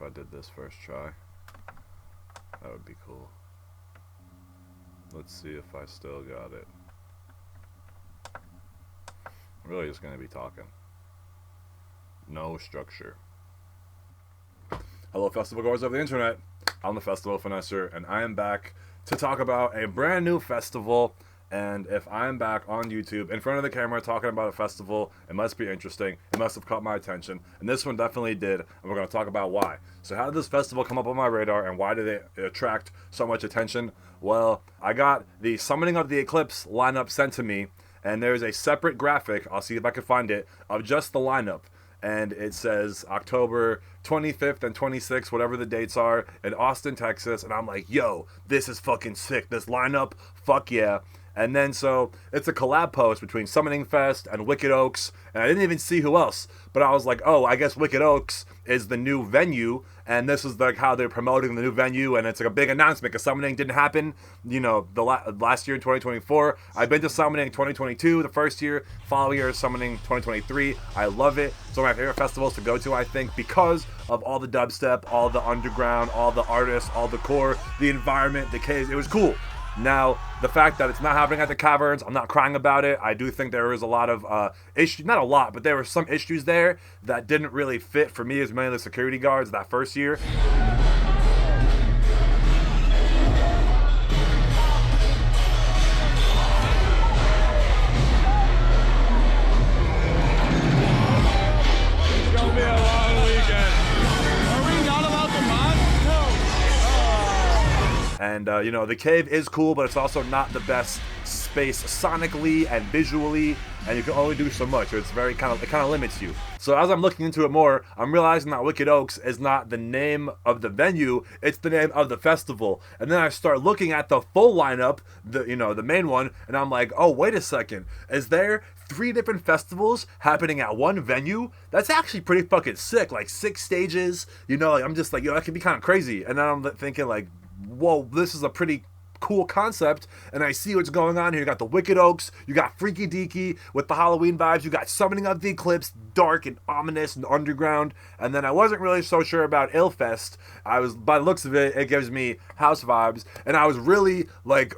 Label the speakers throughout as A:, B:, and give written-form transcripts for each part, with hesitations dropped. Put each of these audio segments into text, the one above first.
A: if I did this first try. That would be cool. Let's see if I still got it. I'm really just going to be talking. No structure. Hello, festival goers of the internet. I'm the Festival Finesser, and I am back to talk about a brand new festival. And if I'm back on YouTube in front of the camera talking about a festival, it must be interesting. It must have caught my attention. And this one definitely did. And we're going to talk about why. So how did this festival come up on my radar, and why did it attract so much attention? Well, I got the Summoning of the Eclipse lineup sent to me. And there's a separate graphic, I'll see if I can find it, of just the lineup. And it says October 25th and 26th, whatever the dates are, in Austin, Texas. And I'm like, yo, this is fucking sick. This lineup, fuck yeah. And then so it's a collab post between Summoning Fest and Wicked Oaks, and I didn't even see who else, but I was like, oh, I guess Wicked Oaks is the new venue, and this is like how they're promoting the new venue, and it's like a big announcement because Summoning didn't happen, you know, the last year in 2024. I've been to Summoning 2022, the first year, following year Summoning 2023. I love it. It's one of my favorite festivals to go to, I think, because of all the dubstep, all the underground, all the artists, all the core, the environment, the caves. It was cool. Now, the fact that it's not happening at the caverns, I'm not crying about it. I do think there is a lot of issues, not a lot, but there were some issues there that didn't really fit for me as many of the security guards that first year. And, you know, the cave is cool, but it's also not the best space sonically and visually, and you can only do so much. It's very it kind of limits you. So as I'm looking into it more, I'm realizing that Wicked Oaks is not the name of the venue, it's the name of the festival. And then I start looking at the full lineup, the main one, and I'm like, oh, wait a second. Is there 3 different festivals happening at one venue? That's actually pretty fucking sick. Like 6 stages, you know, like, I'm just like, yo, that could be kind of crazy. And then I'm thinking like, whoa, this is a pretty cool concept, and I see what's going on here. You got the Wicked Oaks, you got Freaky Deaky with the Halloween vibes, you got Summoning of the Eclipse, dark and ominous and underground, and then I wasn't really so sure about Illfest. I was, by the looks of it, it gives me house vibes, and I was really like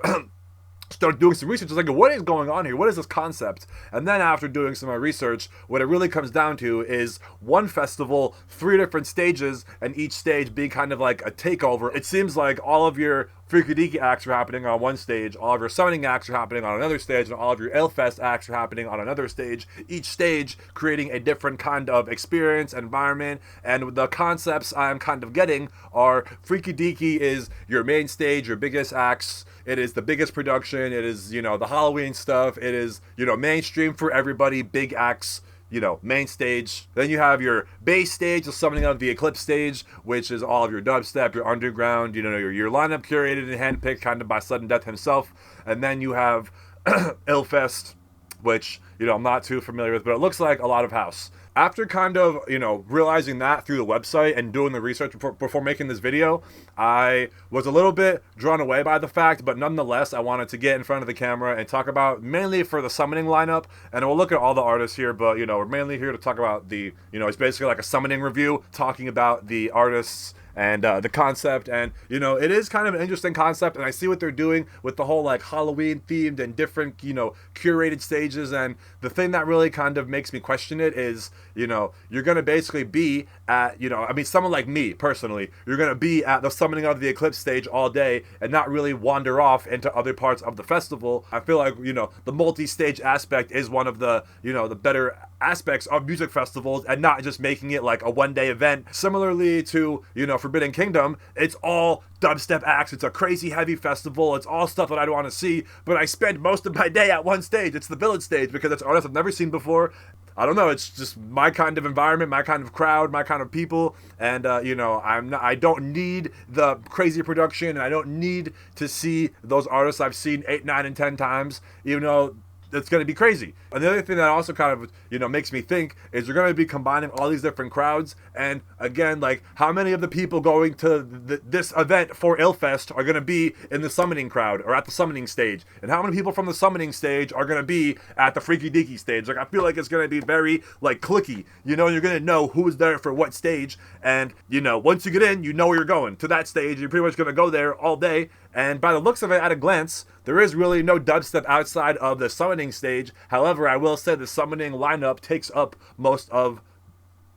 A: started doing some research. I was like, what is going on here? What is this concept? And then after doing some research, what it really comes down to is one festival, 3 different stages, and each stage being kind of like a takeover. It seems like all of your Freaky Deaky acts are happening on one stage, all of your Summoning acts are happening on another stage, and all of your Illfest acts are happening on another stage, each stage creating a different kind of experience, environment, and the concepts I'm kind of getting are Freaky Deaky is your main stage, your biggest acts, it is the biggest production, it is, you know, the Halloween stuff, it is, you know, mainstream for everybody, big acts, you know, main stage. Then you have your base stage, the Summoning of the Eclipse stage, which is all of your dubstep, your underground, you know, your lineup curated and handpicked kind of by Sudden Death himself. And then you have Illfest, which, you know, I'm not too familiar with, but it looks like a lot of house. After kind of, you know, realizing that through the website and doing the research before making this video, I was a little bit drawn away by the fact, but nonetheless, I wanted to get in front of the camera and talk about mainly for the Summoning lineup, and we'll look at all the artists here, but, you know, we're mainly here to talk about the, you know, it's basically like a Summoning review, talking about the artists and the concept, and, you know, it is kind of an interesting concept, and I see what they're doing with the whole, like, Halloween themed and different, you know, curated stages, and the thing that really kind of makes me question it is, you know, you're gonna basically be at, you know, I mean, someone like me, personally, you're gonna be at the Summoning of the Eclipse stage all day and not really wander off into other parts of the festival. I feel like, you know, the multi-stage aspect is one of the, you know, the better aspects of music festivals, and not just making it like a one-day event. Similarly to, you know, Forbidden Kingdom, it's all dubstep acts, it's a crazy heavy festival, it's all stuff that I'd want to see, but I spend most of my day at one stage. It's the Village stage, because it's artists I've never seen before. I don't know, it's just my kind of environment, my kind of crowd, my kind of people, and you know, I don't need the crazy production, and I don't need to see those artists I've seen 8, 9, and 10 times, even though it's going to be crazy. And the other thing that also kind of, makes me think is you're going to be combining all these different crowds. And again, like, how many of the people going to this event for Illfest are going to be in the summoning crowd or at the summoning stage? And how many people from the summoning stage are going to be at the Freaky Deaky stage? Like, I feel like it's going to be very, like, clicky. You're going to know who's there for what stage. And, once you get in, you know where you're going. To that stage, you're pretty much going to go there all day. And by the looks of it, at a glance, there is really no dubstep outside of the summoning stage. However, I will say the summoning lineup takes up most of,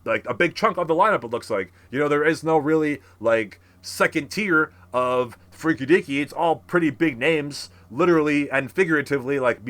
A: like, a big chunk of the lineup, it looks like. There is no really, like, second tier of Freaky Deaky. It's all pretty big names, literally and figuratively, like,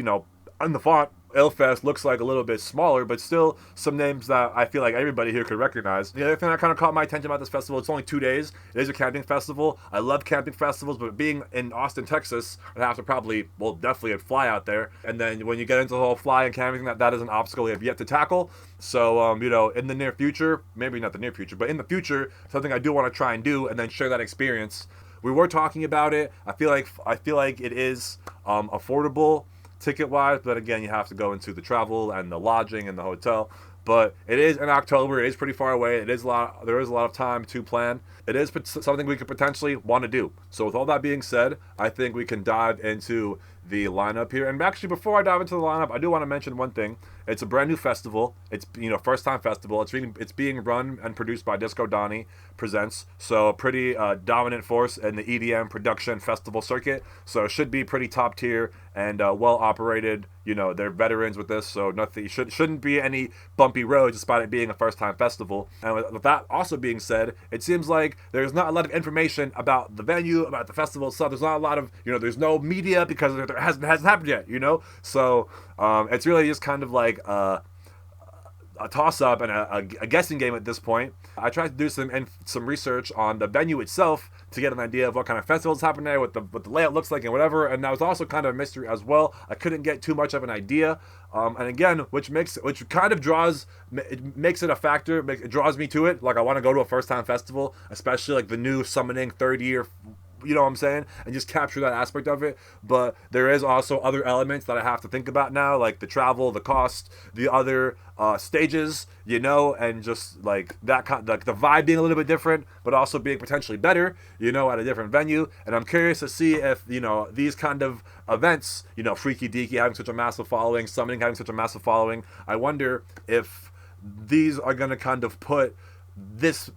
A: on the font. Illfest looks like a little bit smaller, but still some names that I feel like everybody here could recognize. The other thing that kind of caught my attention about this festival, it's only 2 days. It is a camping festival. I love camping festivals, but being in Austin, Texas, I'd have to definitely fly out there. And then when you get into the whole fly and camping, that is an obstacle we have yet to tackle. So, in the near future, maybe not the near future, but in the future, something I do want to try and do and then share that experience. We were talking about it. I feel like it is affordable ticket-wise, but again, you have to go into the travel and the lodging and the hotel. But it is in October. It is pretty far away. There is a lot of time to plan. It is something we could potentially want to do. So with all that being said, I think we can dive into the lineup here. And actually, before I dive into the lineup, I do want to mention one thing. It's a brand new festival. It's first time festival. It's being run and produced by Disco Donnie Presents. So a pretty dominant force in the EDM production festival circuit. So it should be pretty top tier and well operated. They're veterans with this, so nothing shouldn't be any bumpy roads despite it being a first time festival. And with that also being said, it seems like there's not a lot of information about the venue, about the festival itself. There's not a lot of there's no media because it hasn't happened yet. So it's really just kind of like a toss-up and a guessing game at this point. I tried to do some research on the venue itself to get an idea of what kind of festivals happen there, what the layout looks like and whatever, and that was also kind of a mystery as well. I couldn't get too much of an idea, and again, which kind of makes it a factor. It draws me to it. Like, I want to go to a first-time festival, especially like the new summoning third year. You know what I'm saying? And just capture that aspect of it. But there is also other elements that I have to think about now, like the travel, the cost, the other stages, and just like that like the vibe being a little bit different, but also being potentially better, at a different venue. And I'm curious to see if, these kind of events, Freaky Deaky having such a massive following, Summoning having such a massive following, I wonder if these are going to kind of put this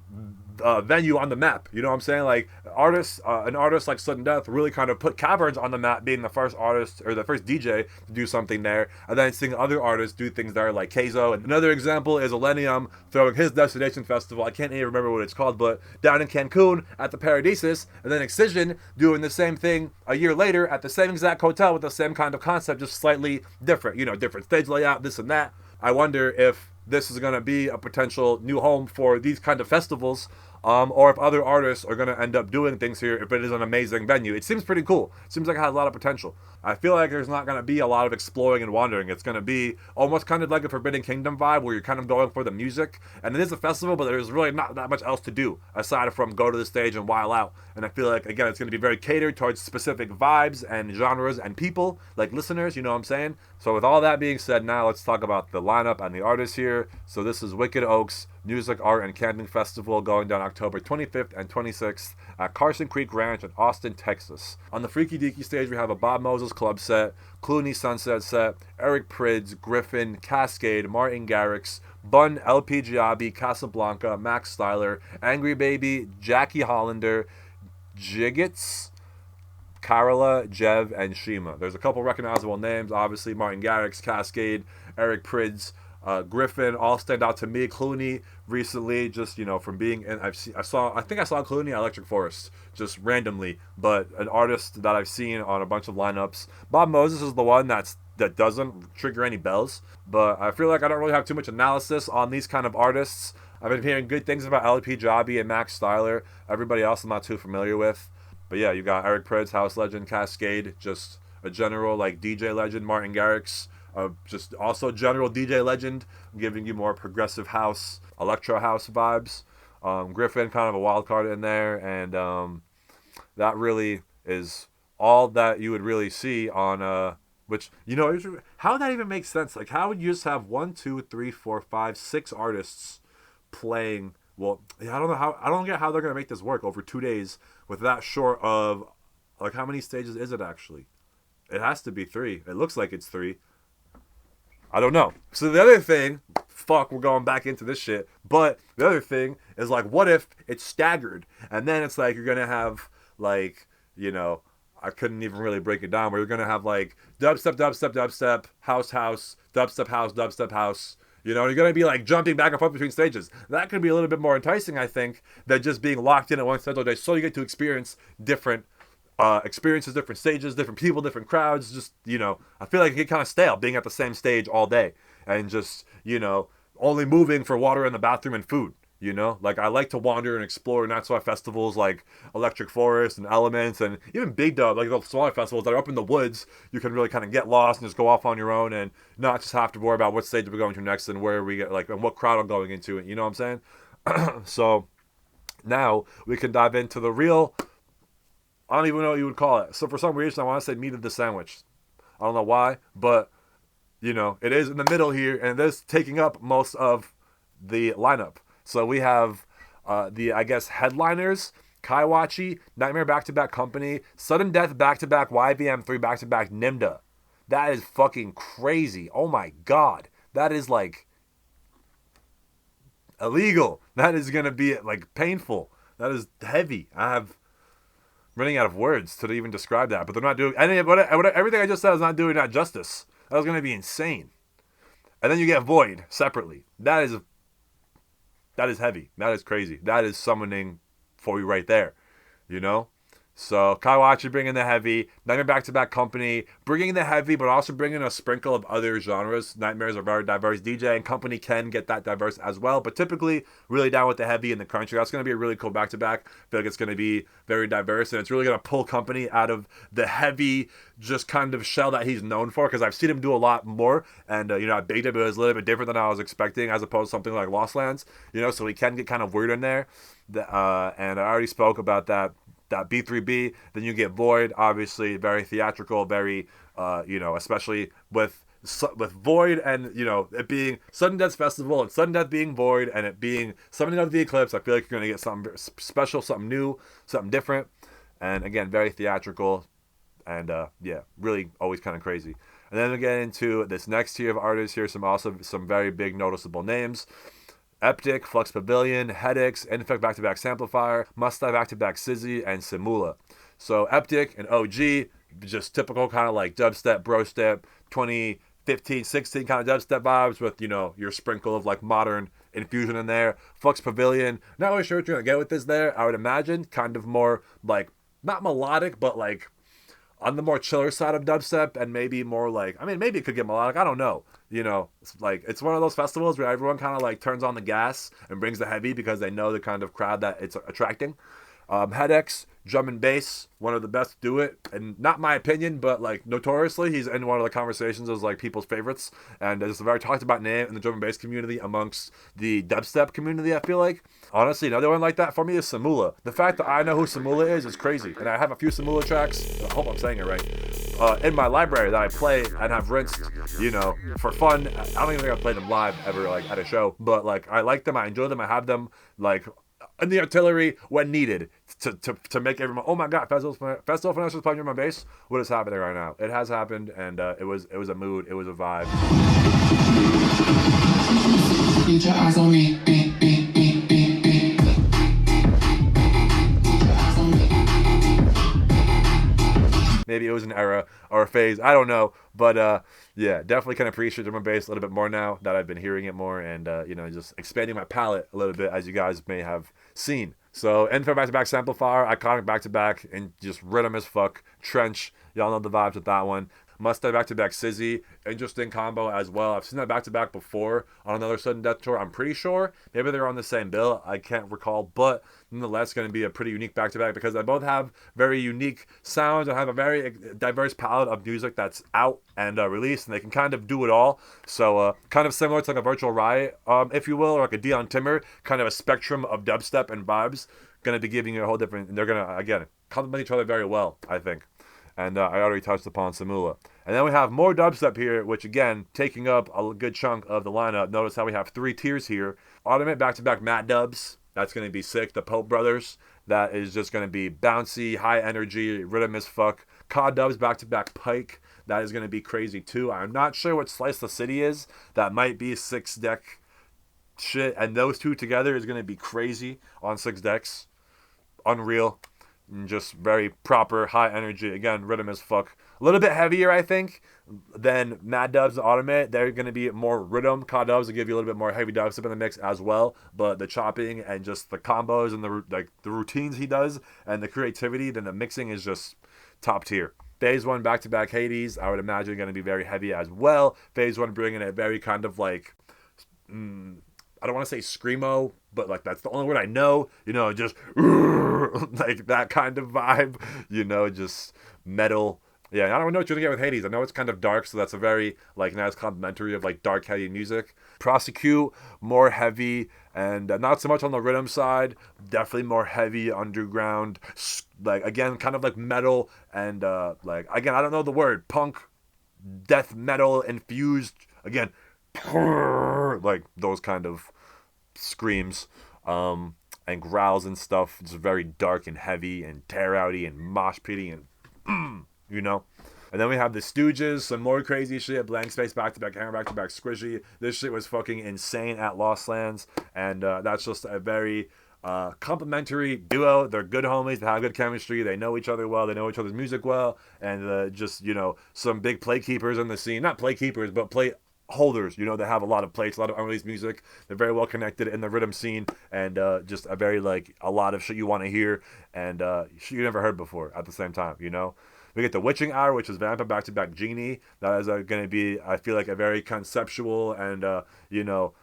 A: venue on the map. You know what I'm saying? Like, an artist like Sudden Death really kind of put Caverns on the map, being the first artist or the first DJ to do something there, and then seeing other artists do things there, like Keizo. And another example is Elenium throwing his Destination Festival, I can't even remember what it's called, but down in Cancun at the Paradisus, and then Excision doing the same thing a year later at the same exact hotel with the same kind of concept, just slightly different, different stage layout, this and that. I wonder if this is going to be a potential new home for these kind of festivals, or if other artists are going to end up doing things here if it is an amazing venue. It seems pretty cool. It seems like it has a lot of potential. I feel like there's not going to be a lot of exploring and wandering. It's going to be almost kind of like a Forbidden Kingdom vibe where you're kind of going for the music. And it is a festival, but there's really not that much else to do aside from go to the stage and while out. And I feel like, again, it's going to be very catered towards specific vibes and genres and people, like listeners, you know what I'm saying? So with all that being said, now let's talk about the lineup and the artists here. So this is Wicked Oaks Music, Art, and Camping Festival going down October 25th and 26th at Carson Creek Ranch in Austin, Texas. On the Freaky Deaky stage, we have a Bob Moses Club set, Clooney Sunset set, Eric Prydz, Griffin, Cascade, Martin Garrix, Bun, LP Giabi, Casablanca, Max Styler, Angry Baby, Jackie Hollander, Jiggets, Carola, Jev, and Shima. There's a couple recognizable names, obviously Martin Garrix, Cascade, Eric Prydz, Griffin, all stand out to me. Clooney recently, just from being in, I think I saw Clooney at Electric Forest just randomly, but an artist that I've seen on a bunch of lineups. Bob Moses is the one that doesn't trigger any bells, but I feel like I don't really have too much analysis on these kind of artists. I've been hearing good things about LP Giabi and Max Styler. Everybody else I'm not too familiar with, but yeah, you got Eric Prydz, House Legend, Cascade, just a general like DJ legend, Martin Garrix. Just also general DJ legend, giving you more progressive house, electro house vibes. Griffin, kind of a wild card in there, and that really is all that you would really see on Which, you know, how would that even make sense? Like, how would you just have 1, 2, 3, 4, 5, 6 artists playing? Well, I don't know how. I don't get how they're gonna make this work over 2 days with that short of, like, how many stages is it actually? It has to be 3. It looks like it's 3. I don't know. So the other thing, fuck, we're going back into this shit. But the other thing is, like, what if it's staggered? And then it's like you're going to have, like, you know, I couldn't even really break it down, where you're going to have, like, dubstep, dubstep, dubstep, house, house, dubstep, house, dubstep, house. You know, you're going to be, like, jumping back and forth between stages. That could be a little bit more enticing, I think, than just being locked in at one stage all day. So you get to experience different experiences, different stages, different people, different crowds. Just, you know, I feel like it get kind of stale being at the same stage all day and just, you know, only moving for water in the bathroom and food. You know, like, I like to wander and explore, and that's why festivals like Electric Forest and Elements and even Big Dub, like the smaller festivals that are up in the woods, you can really kind of get lost and just go off on your own and not just have to worry about what stage we're going to next and where we get, like, and what crowd I'm going into. You know what I'm saying? So now we can dive into the real, I don't even know what you would call it. So for some reason, I want to say meat of the sandwich. I don't know why, but, you know, it is in the middle here, and it is taking up most of the lineup. So we have the, I guess, headliners: Kaiwachi, Nightmare Back-to-Back Company, Sudden Death Back-to-Back, YVM3 Back-to-Back, Nimda. That is fucking crazy. Oh my god. That is, like, illegal. That is going to be, like, painful. That is heavy. I'm running out of words to even describe that, but they're not doing everything I just said is not doing that justice. That was going to be insane. And then you get Void separately. That is heavy. That is crazy. That is summoning for you right there, you know? So Kaiwachi bringing the heavy, Nightmare Back-to-Back Company bringing the heavy, but also bringing a sprinkle of other genres. Nightmare's a very diverse DJ, and Company can get that diverse as well, but typically really down with the heavy and the country. That's going to be a really cool back-to-back. I feel like it's going to be very diverse, and it's really going to pull Company out of the heavy, just kind of shell that he's known for, because I've seen him do a lot more, and, you know, at Big W it was a little bit different than I was expecting, as opposed to something like Lost Lands, you know, so he can get kind of weird in there, and I already spoke about that B3B. Then you get Void, obviously very theatrical, very, you know, especially with Void and, you know, it being Sudden Death Festival and Sudden Death being Void and it being something of the Eclipse. I feel like you're going to get something special, something new, something different. And again, very theatrical and, yeah, really always kind of crazy. And then we get into this next tier of artists here, some very big noticeable names. Eptic, Flux Pavilion, Headaches, Infect Back-to-Back Samplifier, Must-Die Back-to-Back Sizzy, and Simula. So Eptic and OG, just typical kind of like dubstep, bro step, 2015, 16 kind of dubstep vibes with, you know, your sprinkle of like modern infusion in there. Flux Pavilion, not really sure what you're going to get with this there. I would imagine kind of more like, not melodic, but like on the more chiller side of dubstep, and maybe more like, I mean, maybe it could get melodic, I don't know. You know, it's like, it's one of those festivals where everyone kind of like turns on the gas and brings the heavy because they know the kind of crowd that it's attracting. Headaches, drum and bass, one of the best to do it, and not my opinion, but like notoriously, he's in one of the conversations as like people's favorites, and it's a very talked about name in the drum and bass community amongst the dubstep community. I feel like, honestly, another one like that for me is Simula. The fact that I know who Simula is crazy, and I have a few Simula tracks. I hope I'm saying it right. In my library that I play and have rinsed, you know, for fun. I don't even think I've played them live ever, like at a show, but like I like them, I enjoy them, I have them like in the artillery when needed to make everyone, oh my god, Festival Finesser playing my bass. What is happening right now? It has happened, and it was a mood, it was a vibe.
B: Keep your eyes on me.
A: Maybe it was an era or a phase, I don't know, but yeah, definitely can appreciate drum and bass a little bit more now that I've been hearing it more, and you know, just expanding my palette a little bit, as you guys may have seen. So Info Back-to-Back Samplifier, iconic back-to-back, and just rhythm as fuck. Trench, y'all know the vibes with that one. Must-Die Back-to-Back Sizzy, interesting combo as well. I've seen that back-to-back before on another Sudden Death tour, I'm pretty sure. Maybe they're on the same bill, I can't recall, but nonetheless going to be a pretty unique back-to-back because they both have very unique sounds and have a very diverse palette of music that's out and released, and they can kind of do it all. So kind of similar to like a Virtual Riot, if you will, or like a Dion Timmer, kind of a spectrum of dubstep and vibes. Going to be giving you a whole different, and they're going to, again, complement each other very well, I think. And I already touched upon Simula. And then we have more dubstep here, which again, taking up a good chunk of the lineup. Notice how we have 3 tiers here. Automate back-to-back Matt Dubs. That's going to be sick. The Pope Brothers. That is just going to be bouncy, high energy, rhythm as fuck. COD Dubs back-to-back Pike. That is going to be crazy too. I'm not sure what Slice the City is. That might be 6 deck shit. And those 2 together is going to be crazy on 6 decks. Unreal. And just very proper, high energy. Again, rhythm as fuck. A little bit heavier, I think, than Mad Dubs and Automate. They're going to be more rhythm. COD Dubs will give you a little bit more heavy dubstep in the mix as well. But the chopping and just the combos and the routines he does and the creativity, then the mixing is just top tier. Phase 1 back-to-back Hades, I would imagine going to be very heavy as well. Phase 1 bringing it very kind of like, I don't want to say screamo, but like that's the only word I know. You know, just like that kind of vibe. You know, just metal. Yeah, I don't know what you're gonna get with Hades. I know it's kind of dark, so that's a very like nice complementary of like dark heavy music. Prosecute, more heavy, and not so much on the rhythm side. Definitely more heavy underground. Like again, kind of like metal and like again, I don't know the word, punk, death metal infused. Again, like those kind of screams and growls and stuff. It's very dark and heavy and tear outy and mosh pitty and you know. And then we have the Stooges, some more crazy shit. Blank Space back-to-back hammer, back-to-back squishy. This shit was fucking insane at Lost Lands. And that's just a very complimentary duo. They're good homies. They have good chemistry. They know each other well. They know each other's music well. And just, you know, some big play keepers in the scene. Not play keepers, but play holders. You know, they have a lot of plates, a lot of unreleased music. They're very well connected in the rhythm scene. And just a very, like, a lot of shit you want to hear. And shit you never heard before at the same time, you know? We get the Witching Hour, which is Vampa back-to-back Genie. That is going to be, I feel like, a very conceptual and, you know,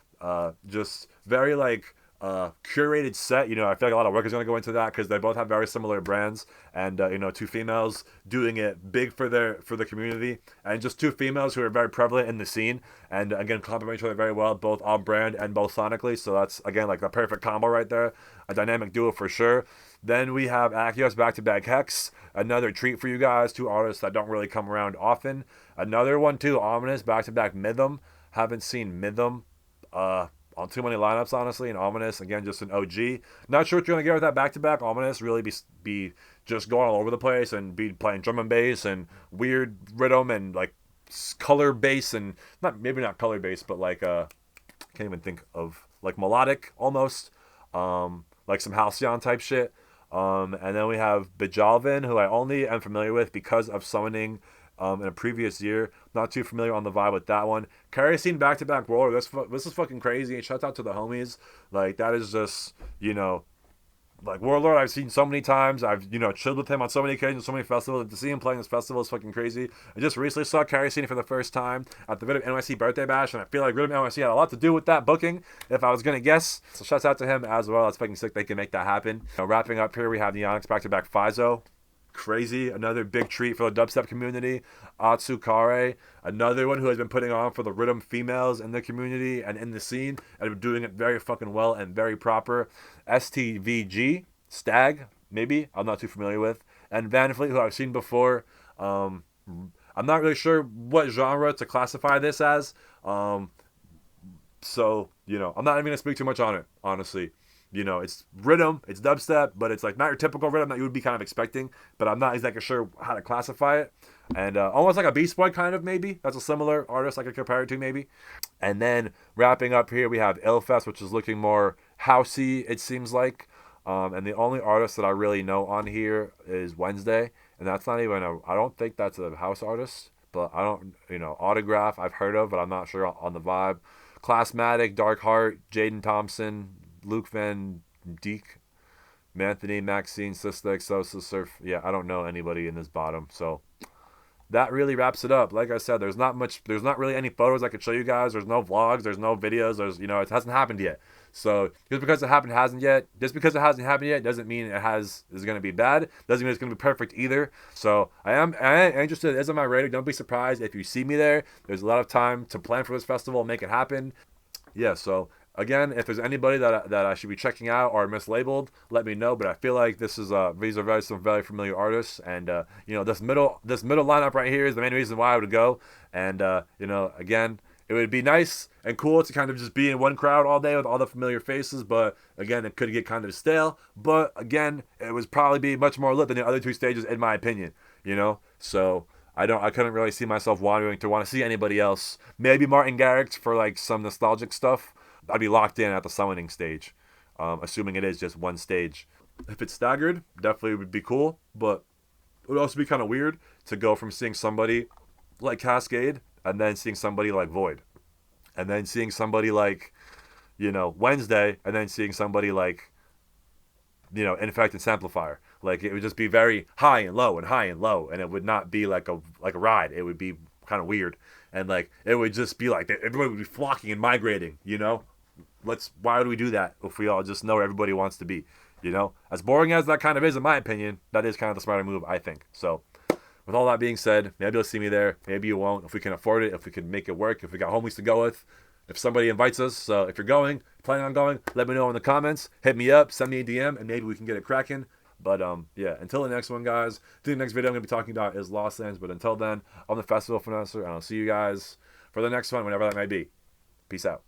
A: just very, like, curated set. You know, I feel like a lot of work is going to go into that because they both have very similar brands. And, you know, 2 females doing it big for the community. And just 2 females who are very prevalent in the scene. And, again, complement each other very well, both on brand and both sonically. So that's, again, like the perfect combo right there. A dynamic duo for sure. Then we have Akios back-to-back Hex. Another treat for you guys. 2 artists that don't really come around often. Another one, too, Ominous back-to-back Mythm. Haven't seen Mythm on too many lineups, honestly. And Ominous, again, just an OG. Not sure what you're going to get with that back-to-back. Ominous really be just going all over the place and be playing drum and bass and weird rhythm and, like, color bass and, maybe not color bass, but, like, can't even think of, like, melodic almost. Like some Halcyon type shit. And then we have Bajalvin, who I only am familiar with because of summoning in a previous year. Not too familiar on the vibe with that one. Kerosene back-to-back Roller. This is fucking crazy. Shout out to the homies. Like, that is just, you know, like Warlord I've seen so many times. I've, you know, chilled with him on so many occasions, so many festivals. To see him playing this festival is fucking crazy. I just recently saw Kerosene for the first time at the Riddim NYC birthday bash, and I feel like Riddim NYC had a lot to do with that booking, if I was going to guess. So shouts out to him as well. That's fucking sick they can make that happen. You know, wrapping up here, we have Neonics back-to-back Fizo. Crazy. Another big treat for the dubstep community. Atsukare, another one who has been putting on for the rhythm females in the community and in the scene, and doing it very fucking well and very proper. STVG, Stag, maybe, I'm not too familiar with. And Van Fleet, who I've seen before. I'm not really sure what genre to classify this as. So, you know, I'm not even going to speak too much on it, honestly. You know, it's rhythm, it's dubstep, but it's like not your typical rhythm that you would be kind of expecting. But I'm not exactly sure how to classify it. And almost like a Beast Boy kind of, maybe. That's a similar artist I could compare it to, maybe. And then wrapping up here, we have Illfest, which is looking more housey, it seems like. And the only artist that I really know on here is Wednesday. And that's not even I don't think that's a house artist. But I don't, you know, Autograph I've heard of, but I'm not sure on the vibe. Classmatic, Dark Heart, Jaden Thompson, Luke Van Dijk, Anthony, Maxine, Sister Exosa, Surf. Yeah, I don't know anybody in this bottom. So that really wraps it up. Like I said, there's not really any photos I could show you guys. There's no vlogs. There's no videos. You know, it hasn't happened yet. So just because it hasn't happened yet doesn't mean is going to be bad. Doesn't mean it's going to be perfect either. So I am interested. It's on my radar. Don't be surprised if you see me there. There's a lot of time to plan for this festival and make it happen. Yeah, so Again, if there's anybody that I should be checking out or mislabeled, let me know. But I feel like these are some very familiar artists, and this middle lineup right here is the main reason why I would go. And again, it would be nice and cool to kind of just be in one crowd all day with all the familiar faces. But again, it could get kind of stale. But again, it would probably be much more lit than the other two stages, in my opinion. So I couldn't really see myself want to see anybody else. Maybe Martin Garrix for like some nostalgic stuff. I'd be locked in at the summoning stage, assuming it is just one stage. If it's staggered, definitely would be cool, but it would also be kind of weird to go from seeing somebody like Cascade and then seeing somebody like Void, and then seeing somebody like, Wednesday, and then seeing somebody like, Infected Samplifier. Like, it would just be very high and low and high and low, and it would not be like a ride. It would be kind of weird, and like it would just be like everybody would be flocking and migrating. Why would we do that if we all just know where everybody wants to be? As boring as that kind of is, in my opinion, that is kind of the smarter move, I think. So, with all that being said, maybe you'll see me there, maybe you won't. If we can afford it, if we can make it work, if we got homies to go with, if somebody invites us. So if you're planning on going, let me know in the comments. Hit me up, send me a DM, and maybe we can get it cracking. But until the next one, guys. The next video I'm gonna be talking about is Lost Lands. But until then, I'm the Festival Finesser, and I'll see you guys for the next one, whenever that may be. Peace out.